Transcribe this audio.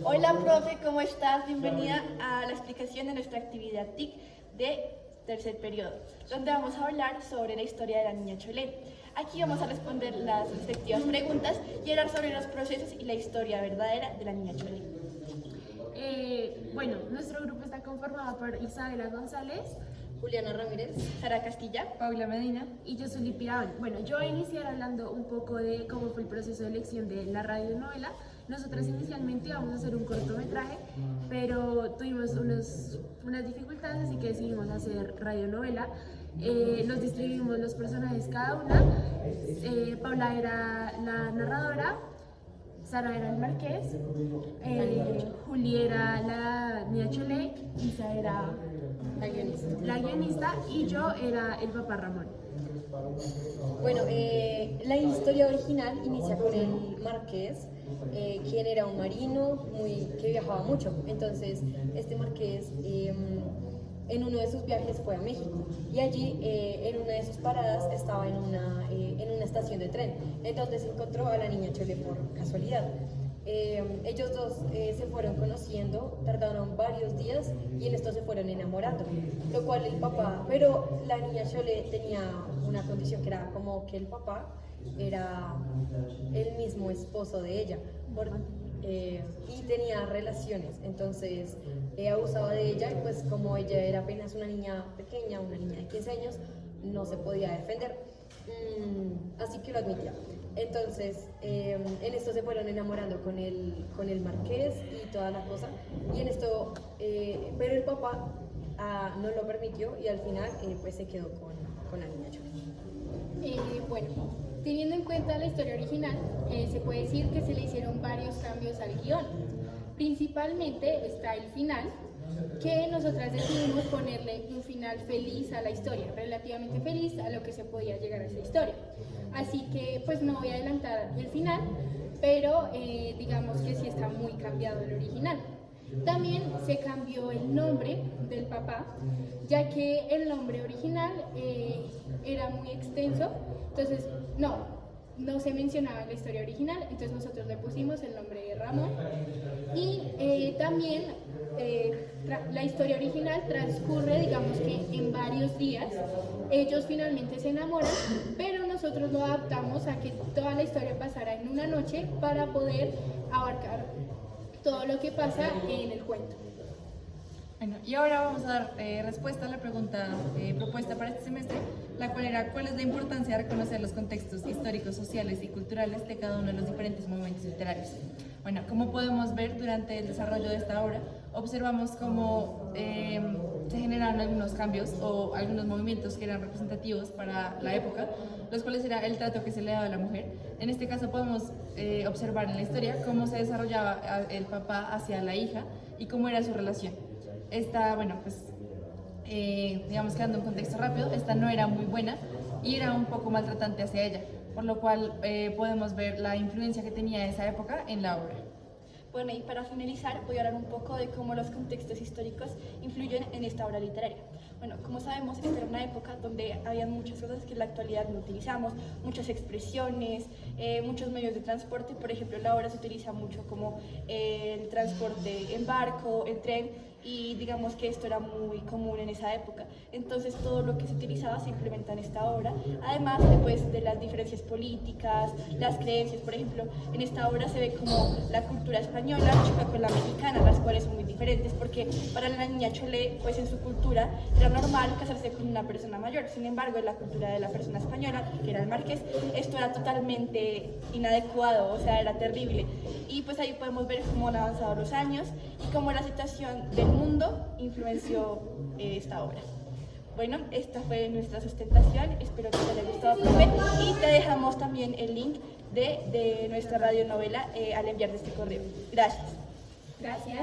Hola, profe, ¿cómo estás? Bienvenida a la explicación de nuestra actividad TIC de tercer periodo, donde vamos a hablar sobre la historia de la niña Chole. Aquí vamos a responder las respectivas preguntas y hablar sobre los procesos y la historia verdadera de la niña Chole. Nuestro grupo está conformado por Isabela González, Juliana Ramírez, Sara Castilla, Paula Medina y yo soy Lipiraban. Yo voy a iniciar hablando un poco de cómo fue el proceso de elección de la radionovela. Nosotras inicialmente íbamos a hacer un cortometraje, pero tuvimos unas dificultades, así que decidimos hacer radionovela. Nos distribuimos los personajes cada una. Paula era la narradora, Sara era el marqués, Juli era la niña Chole, Isa era la guionista y yo era el papá Ramón. La historia original inicia con el marqués, quien era un marino que viajaba mucho. Entonces, este marqués en uno de sus viajes fue a México y allí en una de sus paradas estaba en una estación de tren, en donde se encontró a la niña Chole por casualidad. Ellos dos se fueron conociendo, tardaron varios días y en esto se fueron enamorando, lo cual pero la niña Chole tenía una condición que era como que el papá era el mismo esposo de ella y tenía relaciones, entonces abusaba de ella y pues como ella era apenas una niña pequeña, una niña de 15 años, no se podía defender, así que lo admitía. Entonces, en esto se fueron enamorando con el marqués y toda la cosa, y en esto, pero el papá no lo permitió y al final pues se quedó con la niña Chole. Teniendo en cuenta la historia original, se puede decir que se le hicieron varios cambios al guión. Principalmente está el final, que nosotras decidimos ponerle un final feliz a la historia, relativamente feliz a lo que se podía llegar a esa historia. Así que pues no voy a adelantar el final, pero digamos que sí está muy cambiado el original. También se cambió el nombre del papá, ya que el nombre original era muy extenso, entonces no se mencionaba en la historia original, entonces nosotros le pusimos el nombre de Ramón. Y también la historia original transcurre, digamos que en varios días, ellos finalmente se enamoran, pero nosotros lo adaptamos a que toda la historia pasara en una noche para poder abarcar todo lo que pasa en el cuento. Bueno, y ahora vamos a dar respuesta a la pregunta propuesta para este semestre, la cual era: ¿cuál es la importancia de reconocer los contextos históricos, sociales y culturales de cada uno de los diferentes movimientos literarios? Bueno, como podemos ver durante el desarrollo de esta obra, observamos cómo se generaron algunos cambios o algunos movimientos que eran representativos para la época, los cuales era el trato que se le daba a la mujer. En este caso podemos observar en la historia cómo se desarrollaba el papá hacia la hija y cómo era su relación. Digamos que dando un contexto rápido, esta no era muy buena y era un poco maltratante hacia ella, por lo cual podemos ver la influencia que tenía esa época en la obra. Bueno, y para finalizar voy a hablar un poco de cómo los contextos históricos influyen en esta obra literaria. Bueno, como sabemos, esta era una época donde había muchas cosas que en la actualidad no utilizamos, muchas expresiones, muchos medios de transporte. Por ejemplo, en la obra se utiliza mucho como el transporte en barco, en tren, y digamos que esto era muy común en esa época. Entonces todo lo que se utilizaba se implementa en esta obra, además de las diferencias políticas, las creencias. Por ejemplo, en esta obra se ve como la cultura española choca con la mexicana, las cuales son muy diferentes, porque para la niña Chole, pues en su cultura era normal casarse con una persona mayor. Sin embargo, en la cultura de la persona española, que era el marqués, esto era totalmente inadecuado, o sea, era terrible. Y pues ahí podemos ver cómo han avanzado los años y cómo la situación del mundo influenció esta obra. Bueno, esta fue nuestra sustentación, espero que te haya gustado, profe, y te dejamos también el link de nuestra radionovela al enviarte este correo. Gracias. Gracias.